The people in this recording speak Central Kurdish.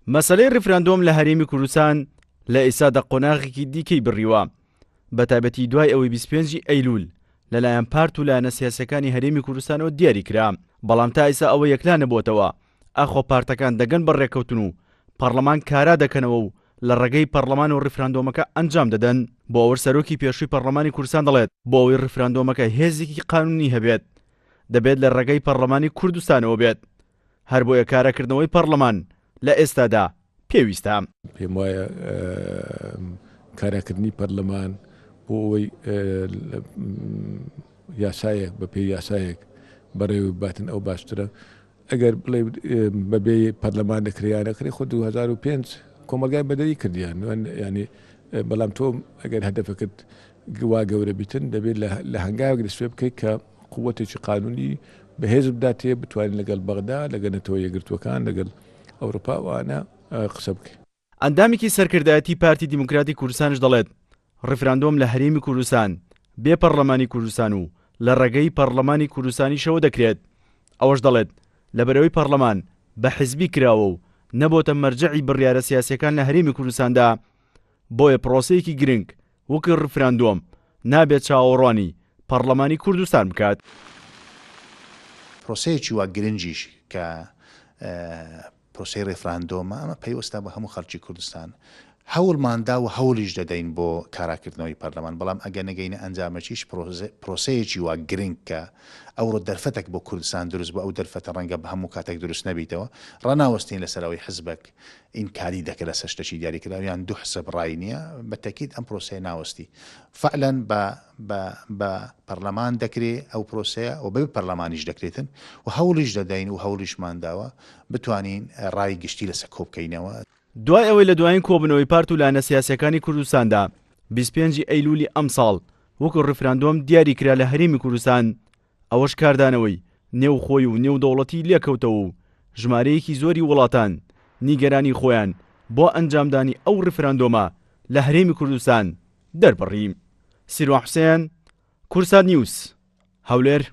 مەسەلەی ڕیفراندۆم لە هەرێمی کوردستان لە ئێستادا قۆناغێکی دیکەی بڕیوە، بەتایبەتی دوای ئەوەی 25 ئەیلول لەلایەن پارت و لایەنە سیاسەکانی هەرێمی کوردستانەوە دیاری کرا، بەڵام تا ئێستا ئەوە یەکلا نەبووەتەوە. ئاخۆ پارتەکان دەگەن بە ڕێکەوتن و پەرلەمان کارا دەکەنەوە و لە ڕێگەی پەرلەمان و ڕیفراندۆمەکە ئەنجام دەدەن. بۆ ئەوە سەرۆکی پێشووی پەرلەمانی کوردستان دەڵێت بۆ ئەوەی ڕیفراندۆمەکە هێزێکی قانونی هەبێت دەبێت لە ڕێگەی پەرلەمانی کوردستانەوە بێت. هەر بۆیە کارەکردنەوەی پەرلەمان لە ئێستادا پێویستە. پێم وایە کارەکردنی پەرلەمان بۆ ئەوەی یاسایەک بە پێی یاسایەک بەڕێوەی باتن ئەو باشترە. ئەگەر بڵێ بەبێ پەرلەمان دەکریان نەکرێ خۆ 2005 کۆمەلگای بەدەری کردیان ینی بەڵام تۆ ئەگەر هەدەفەکەت وا گەورە بیتن دەبێت لە هەنگاوێک دەسوێ بکەیت کە قووەتێکی قانونی بەهێز بداتێ بتوانین لەگەڵ بەغدا لەگەنێتەوە یەکگرتووەکان لەگەڵ ئەوروپا وانە قسە بکەین. ئەندامێکی سەرکردایەتی پارتی دیموکراتی کوردستانش دەڵێت ڕیفراندۆم لە هەرێمی کوردستان بێ پەرلەمانی کوردستان و لە ڕێگەی پەرلەمانی کوردستانیشەوە دەکرێت. ئەوەش دەڵێت لەبەرەوەی پەرلەمان بە حیزبی کراوە و نەبۆتە مەرجەعی بڕیارە سیاسیەکان لە هەرێمی کوردستاندا، بۆیە پرۆسەیەکی گرنگ وەکو ڕیفراندۆم نابێت چاوەڕوانی پەرلەمانی کوردستان بکات. پرۆسەیەکی وا گرنگیش کە پرۆسەی ڕیفراندۆمە ئەمە پەیوەستە بە هەموو خەڵکی کوردستان. هەوڵماندا و هەوڵیش دەدەین بۆ کاراکردنەوەی پەرلەمان، بەڵام ئەگە نەگەینە ئەنجامەکیش پرۆسەیەکی وا گرنگ کە ئەوڕۆ دەرفەتێک بۆ کوردستان دروست بوو، ئەو دەرفەتە ڕەنگە بە هەموو کاتێک دروست نەبیتەوە. ڕەناوەستین لەسەرەوەی حزبێک ئینکاری دەکرد لە سەشتەی دیاریکراویان دوو حسب ڕای نییە، بە تەکید ئەم پرۆسەیە ناوەستی فعلەن بە پەرلەمان دەکرێت ئەو پرۆسەیە و بەبێ پەرلەمانیش دەکرێتن و هەوڵیش دەدەین و هەوڵیشمان داوە بتوانین ڕای گشتی لەسەر کۆ بکەینەوە. دوای ئەوەی لە دوایین کۆبنەوەی پارت و لایەنە سیاسیەکانی کوردستاندا 25 ئەیلولی ئەم ساڵ وەکو ڕیفراندۆم دیاری کرا لە هەرێمی کوردستان، ئەوەش کاردانەوەی نێو خۆی و نێو دەوڵەتی لێکەوتەوە و ژمارەیەکی زۆری وڵاتان نیگەرانی خۆیان بۆ ئەنجامدانی ئەو ڕیفراندۆمە لە هەرێمی کوردستان دەربڕی. سیروان حوسێن، کورسات نیوز، هەولێر.